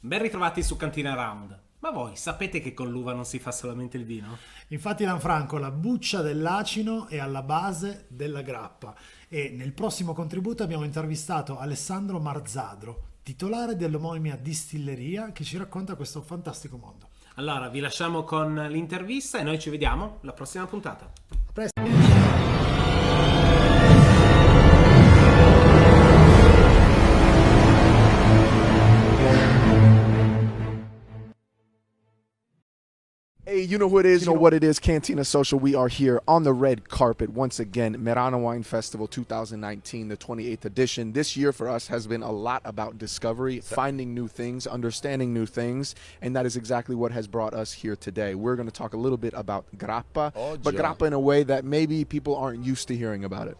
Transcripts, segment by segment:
Ben ritrovati su CANTINAROUND. Ma voi sapete che con l'uva non si fa solamente il vino? Infatti, Lanfranco, la buccia dell'acino è alla base della grappa e nel prossimo contributo abbiamo intervistato Alessandro Marzadro, titolare dell'omonima distilleria, che ci racconta questo fantastico mondo. Allora, vi lasciamo con l'intervista e noi ci vediamo alla prossima puntata. A presto! Hey, you know who it is, you know what it is, Cantina Social. We are here on the red carpet once again, Merano Wine Festival 2019, the 28th edition. This year for us has been a lot about discovery, finding new things, understanding new things, and that is exactly what has brought us here today. We're going to talk a little bit about grappa, but grappa in a way that maybe people aren't used to hearing about it.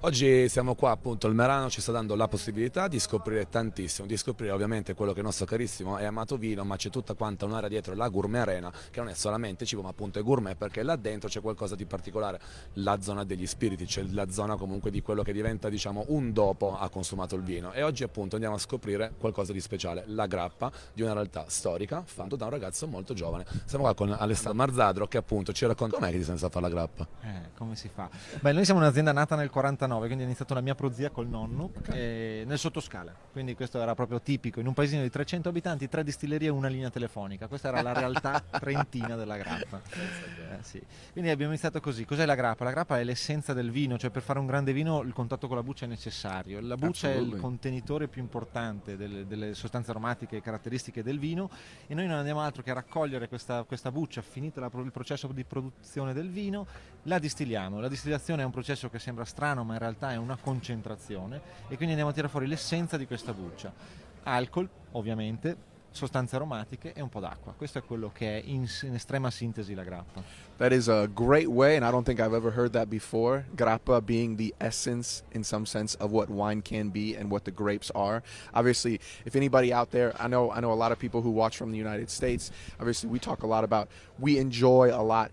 Oggi siamo qua appunto, il Merano ci sta dando la possibilità di scoprire tantissimo, di scoprire ovviamente quello che è il nostro carissimo e amato vino, ma c'è tutta quanta un'area dietro la Gourmet Arena che non è solamente cibo ma appunto è gourmet, perché là dentro c'è qualcosa di particolare, la zona degli spiriti, c'è la zona comunque di quello che diventa diciamo un dopo ha consumato il vino, e oggi appunto andiamo a scoprire qualcosa di speciale, la grappa di una realtà storica fatta da un ragazzo molto giovane. Siamo qua con Alessandro Marzadro che appunto ci racconta com'è che ti sei messo a fare la grappa. Come si fa? Beh, noi siamo un'azienda nata nel 49, quindi è iniziato la mia prozia col nonno, nel sottoscala, quindi questo era proprio tipico, in un paesino di 300 abitanti, 3 distillerie e una linea telefonica, questa era la realtà trentina della grappa. Sì. Quindi abbiamo iniziato così. Cos'è la grappa? La grappa è l'essenza del vino, cioè per fare un grande vino il contatto con la buccia è necessario, la buccia è il contenitore più importante delle sostanze aromatiche e caratteristiche del vino, e noi non andiamo altro che a raccogliere questa buccia, finita il processo di produzione del vino, la distilliamo. La distillazione è un processo che sembra strano ma in realtà è una concentrazione, e quindi andiamo a tirare fuori l'essenza di questa buccia: alcol ovviamente, sostanze aromatiche e un po' d'acqua. Questo è quello che è in estrema sintesi la grappa. That is a great way, and I don't think I've ever heard that before. Grappa being the essence, in some sense, of what wine can be and what the grapes are. Obviously, if anybody out there, I know a lot of people who watch from the United States. Obviously, we talk a lot about, we enjoy a lot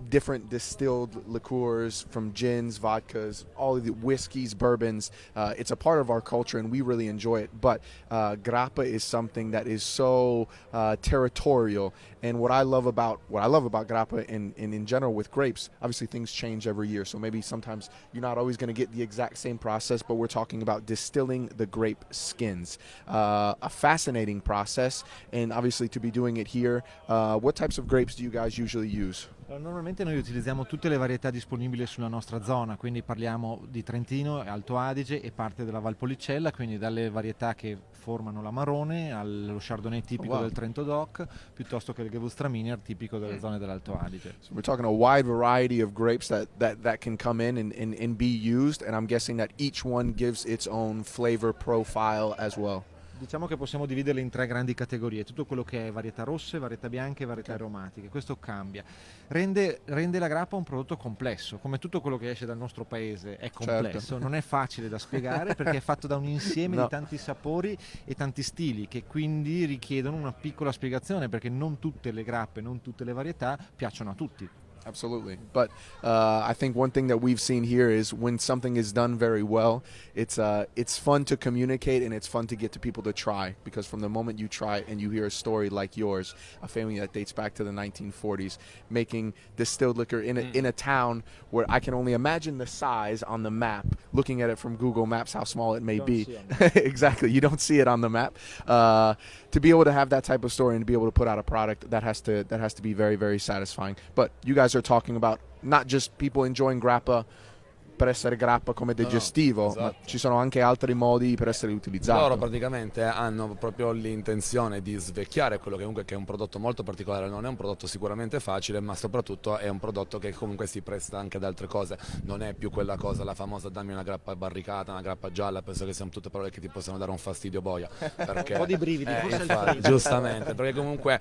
different distilled liqueurs, from gins, vodkas, all of the whiskeys, bourbons. It's a part of our culture and we really enjoy it. But grappa is something that is so territorial. And what I love about grappa and in general with grapes, obviously things change every year. So maybe sometimes you're not always going to get the exact same process, but we're talking about distilling the grape skins. A fascinating process, and obviously to be doing it here. What types of grapes do you guys usually use? Normalmente noi utilizziamo tutte le varietà disponibili sulla nostra zona, quindi parliamo di Trentino, Alto Adige e parte della Valpolicella, quindi dalle varietà che formano l'Amarone allo Chardonnay tipico del Trento Doc, piuttosto che il Gewürztraminer tipico delle zone dell'Alto Adige. So we're talking a wide variety of grapes that can come in and be used, and I'm guessing that each one gives its own flavor profile as well. Diciamo che possiamo dividerle in 3 grandi categorie: tutto quello che è varietà rosse, varietà bianche e varietà aromatiche. Questo cambia, rende la grappa un prodotto complesso, come tutto quello che esce dal nostro paese è complesso, certo. Non è facile da spiegare perché è fatto da un insieme di tanti sapori e tanti stili, che quindi richiedono una piccola spiegazione, perché non tutte le grappe, non tutte le varietà piacciono a tutti. Absolutely. But I think one thing that we've seen here is when something is done very well, it's fun to communicate and it's fun to get to people to try, because from the moment you try it and you hear a story like yours, a family that dates back to the 1940s, making distilled liquor in a town where I can only imagine the size on the map, looking at it from Google Maps, how small it may be. Exactly. You don't see it on the map. To be able to have that type of story and to be able to put out a product that has to be very, very satisfying. But you guys are talking about not just people enjoying grappa per essere grappa come digestivo, esatto. Ma ci sono anche altri modi per essere utilizzato. Loro praticamente hanno proprio l'intenzione di svecchiare quello che comunque che è un prodotto molto particolare, non è un prodotto sicuramente facile, ma soprattutto è un prodotto che comunque si presta anche ad altre cose, non è più quella cosa, la famosa dammi una grappa barricata, una grappa gialla, penso che siano tutte parole che ti possono dare un fastidio boia. Perché, un po' di brividi, infatti, giustamente, perché comunque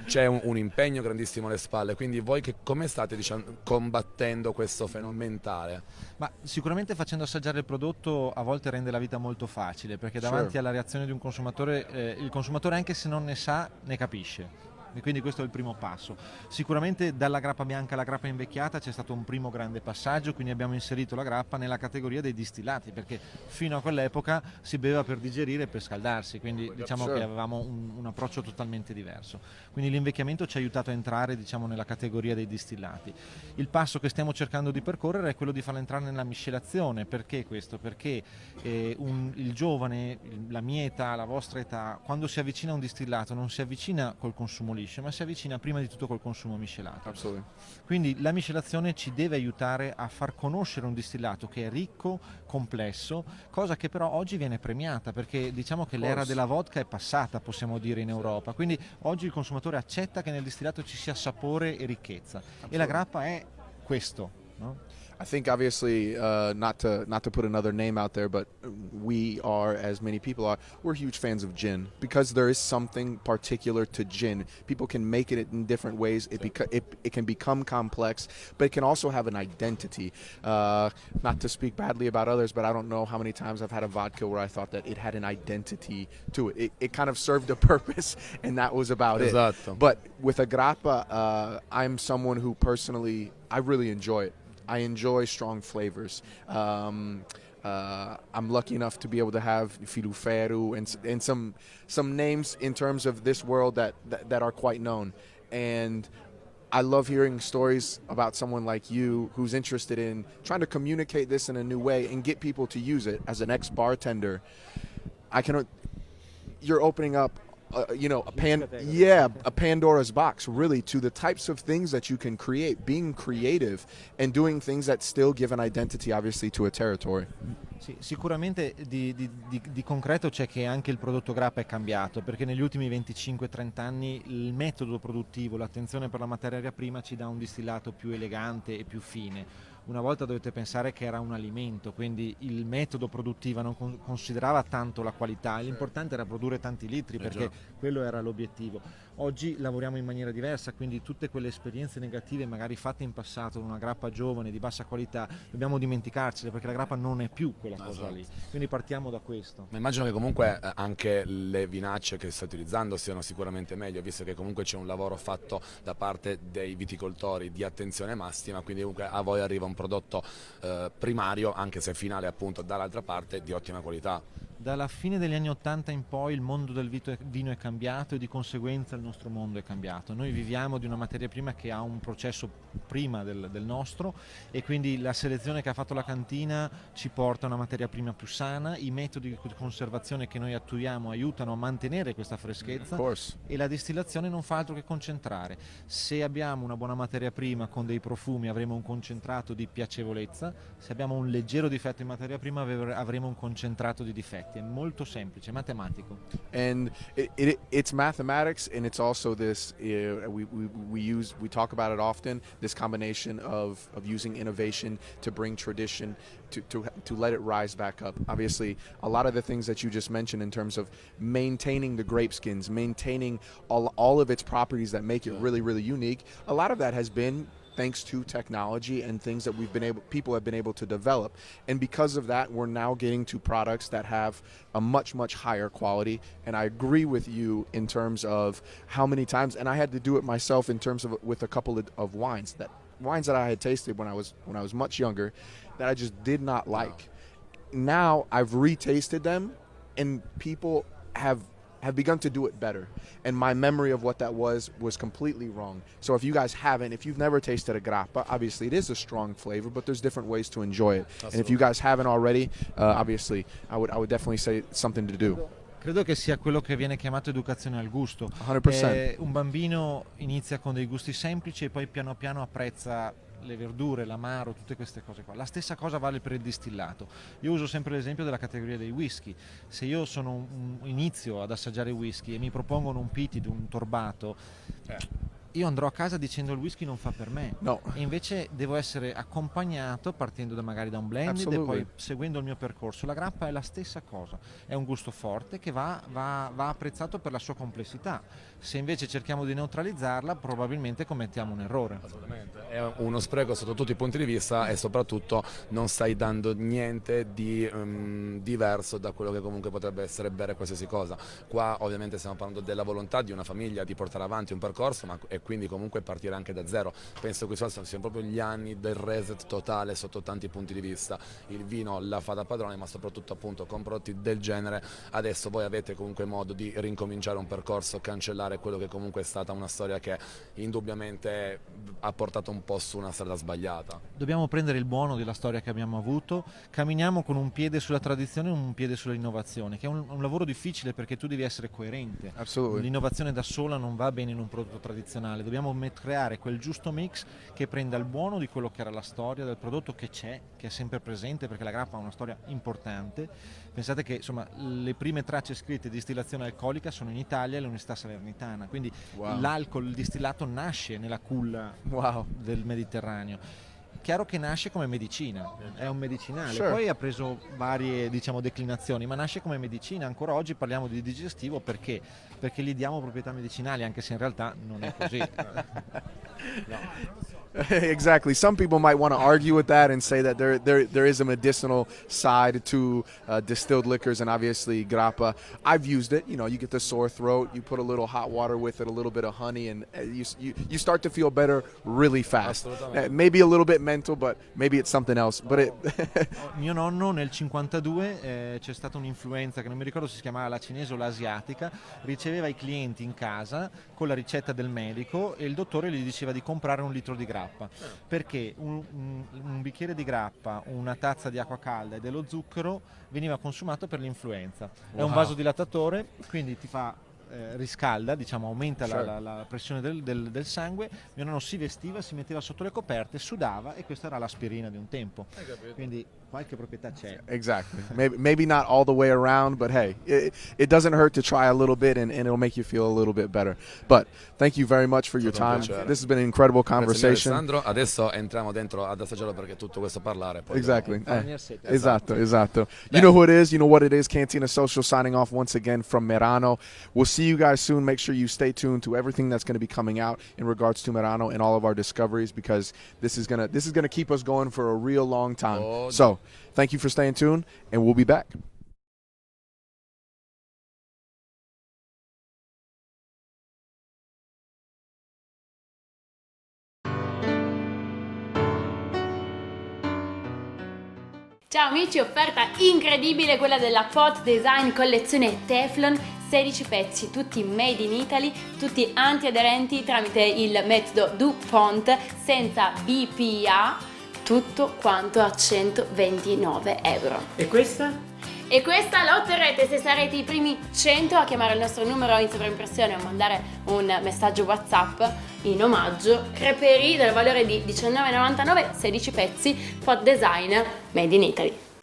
c'è un impegno grandissimo alle spalle, quindi voi come state combattendo questo fenomeno mentale? Ma sicuramente facendo assaggiare il prodotto a volte rende la vita molto facile, perché davanti alla reazione di un consumatore, il consumatore anche se non ne sa ne capisce. e quindi questo è il primo passo. Sicuramente dalla grappa bianca alla grappa invecchiata c'è stato un primo grande passaggio, quindi abbiamo inserito la grappa nella categoria dei distillati, perché fino a quell'epoca si beveva per digerire e per scaldarsi, quindi diciamo che avevamo un approccio totalmente diverso. Quindi l'invecchiamento ci ha aiutato a entrare, diciamo, nella categoria dei distillati. Il passo che stiamo cercando di percorrere è quello di farla entrare nella miscelazione. Perché questo? Perché il giovane, la mia età, la vostra età, quando si avvicina a un distillato non si avvicina col consumo liscio, ma si avvicina prima di tutto col consumo miscelato. Absolutely. Quindi la miscelazione ci deve aiutare a far conoscere un distillato che è ricco, complesso, cosa che però oggi viene premiata, perché diciamo che l'era della vodka è passata, possiamo dire, in Europa. Quindi oggi il consumatore accetta che nel distillato ci sia sapore e ricchezza. E la grappa è questo, no? I think obviously not to put another name out there, but we are, as many people are, we're huge fans of gin because there is something particular to gin. People can make it in different ways. It can become complex, but it can also have an identity. Not to speak badly about others, but I don't know how many times I've had a vodka where I thought that it had an identity to it. It kind of served a purpose, and that was about Esatto. it. But with a grappa, I'm someone who personally, I really enjoy it. I enjoy strong flavors. I'm lucky enough to be able to have Filuferu and some names in terms of this world that are quite known. And I love hearing stories about someone like you who's interested in trying to communicate this in a new way and get people to use it. As an ex-bartender, you're opening up a Pandora's box, really, to the types of things that you can create, being creative and doing things that still give an identity, obviously, to a territory. Sì, sicuramente di concreto c'è che anche il prodotto grappa è cambiato, perché negli ultimi 25-30 anni il metodo produttivo, l'attenzione per la materia prima ci dà un distillato più elegante e più fine. Una volta dovete pensare che era un alimento, quindi il metodo produttivo non considerava tanto la qualità, l'importante era produrre tanti litri, perché quello era l'obiettivo. Oggi lavoriamo in maniera diversa, quindi tutte quelle esperienze negative magari fatte in passato con una grappa giovane di bassa qualità dobbiamo dimenticarcele, perché la grappa non è più quella cosa lì. Quindi partiamo da questo. Ma immagino che comunque anche le vinacce che stai utilizzando siano sicuramente meglio, visto che comunque c'è un lavoro fatto da parte dei viticoltori di attenzione massima, quindi comunque a voi arriva un prodotto primario, anche se finale appunto dall'altra parte, di ottima qualità. Dalla fine degli anni 80 in poi il mondo del vino è cambiato e di conseguenza il nostro mondo è cambiato. Noi viviamo di una materia prima che ha un processo prima del nostro, e quindi la selezione che ha fatto la cantina ci porta a una materia prima più sana, i metodi di conservazione che noi attuiamo aiutano a mantenere questa freschezza, e la distillazione non fa altro che concentrare. Se abbiamo una buona materia prima con dei profumi avremo un concentrato di piacevolezza, se abbiamo un leggero difetto in materia prima avremo un concentrato di difetti. È molto semplice, matematico. And it's mathematics, and it's also this. We talk about it often. This combination of using innovation to bring tradition to let it rise back up. Obviously, a lot of the things that you just mentioned in terms of maintaining the grape skins, maintaining all of its properties that make it really, really unique. A lot of that has been thanks to technology and things that people have been able to develop. And because of that, we're now getting to products that have a much, much higher quality. And I agree with you in terms of how many times, and I had to do it myself in terms of with a couple of wines that I had tasted when I was much younger that I just did not like. Now I've retasted them, and people have begun to do it better, and my memory of what that was completely wrong. So if you guys if you've never tasted a grappa, obviously it is a strong flavor, but there's different ways to enjoy it. And if you guys haven't already, obviously I would definitely say it's something to do. Credo che sia quello che viene chiamato educazione al gusto. 100%. Un bambino inizia con dei gusti semplici e poi piano piano apprezza le verdure, l'amaro, tutte queste cose qua. La stessa cosa vale per il distillato. Io uso sempre l'esempio della categoria dei whisky. Se io inizio ad assaggiare whisky e mi propongono un pitid, un torbato, io andrò a casa dicendo il whisky non fa per me. No. E invece devo essere accompagnato partendo magari da un blended Absolutely. e poi seguendo il mio percorso. La grappa è la stessa cosa, è un gusto forte che va apprezzato per la sua complessità. Se invece cerchiamo di neutralizzarla, probabilmente commettiamo un errore. Assolutamente, è uno spreco sotto tutti i punti di vista e soprattutto non stai dando niente di diverso da quello che comunque potrebbe essere bere qualsiasi cosa. Qua ovviamente stiamo parlando della volontà di una famiglia di portare avanti un percorso e quindi comunque partire anche da zero. Penso che questi siano proprio gli anni del reset totale sotto tanti punti di vista. Il vino la fa da padrone, ma soprattutto appunto con prodotti del genere adesso voi avete comunque modo di rincominciare un percorso, cancellare quello che comunque è stata una storia che indubbiamente ha portato un po' su una strada sbagliata. Dobbiamo prendere il buono della storia che abbiamo avuto, camminiamo con un piede sulla tradizione e un piede sull'innovazione, che è un lavoro difficile perché tu devi essere coerente. Absolutely. L'innovazione da sola non va bene in un prodotto tradizionale, dobbiamo creare quel giusto mix che prenda il buono di quello che era la storia del prodotto che c'è, che è sempre presente, perché la grappa ha una storia importante. Pensate che insomma le prime tracce scritte di distillazione alcolica sono in Italia e all'Università Salernitana, quindi Wow. l'alcol, il distillato nasce nella culla Wow. del Mediterraneo. Chiaro che nasce come medicina, è un medicinale, Sure. poi ha preso varie declinazioni, ma nasce come medicina. Ancora oggi parliamo di digestivo perché gli diamo proprietà medicinali, anche se in realtà non è così. Exactly. Some people might want to argue with that and say that there is a medicinal side to distilled liquors, and obviously grappa. I've used it. You know, you get the sore throat. You put a little hot water with it, a little bit of honey, and you start to feel better really fast. Assolutamente. Maybe a little bit mental, but maybe it's something else. But it. Mio nonno nel 52 c'è stata un'influenza che non mi ricordo se si chiamava la cinese o l'asiatica, riceveva i clienti in casa con la ricetta del medico e il dottore gli diceva di comprare 1 litro di grappa perché un bicchiere di grappa, una tazza di acqua calda e dello zucchero veniva consumato per l'influenza. È un vasodilatatore, quindi ti fa riscalda, diciamo, aumenta la pressione del sangue. Mio nonno si vestiva, si metteva sotto le coperte, sudava e questa era l'aspirina di un tempo. Quindi qualche proprietà c'è. Exactly. Maybe not all the way around, but hey, it doesn't hurt to try a little bit, and it'll make you feel a little bit better. But thank you very much for your Stato un time. piacere. This has been an incredible Grazie mille, conversation. Alessandro, adesso entriamo dentro ad assaggiarlo perché tutto questo parlare poi Exactly. Esatto. Esatto, esatto. You know who it is. You know what it is. Cantina Social signing off once again from Merano. We'll see you guys soon. Make sure you stay tuned to everything that's going to be coming out in regards to Merano and all of our discoveries, because this is gonna keep us going for a real long time. Oh, So, thank you for staying tuned, and we'll be back. Ciao amici, offerta incredibile quella della Pot Design collezione Teflon, 16 pezzi, tutti made in Italy, tutti antiaderenti tramite il metodo DuPont, senza BPA, tutto quanto a 129 euro. E questa? E questa la otterrete se sarete i primi 100 a chiamare il nostro numero in sovraimpressione o a mandare un messaggio WhatsApp in omaggio. Creperi del valore di 19,99, 16 pezzi, Pot Design made in Italy.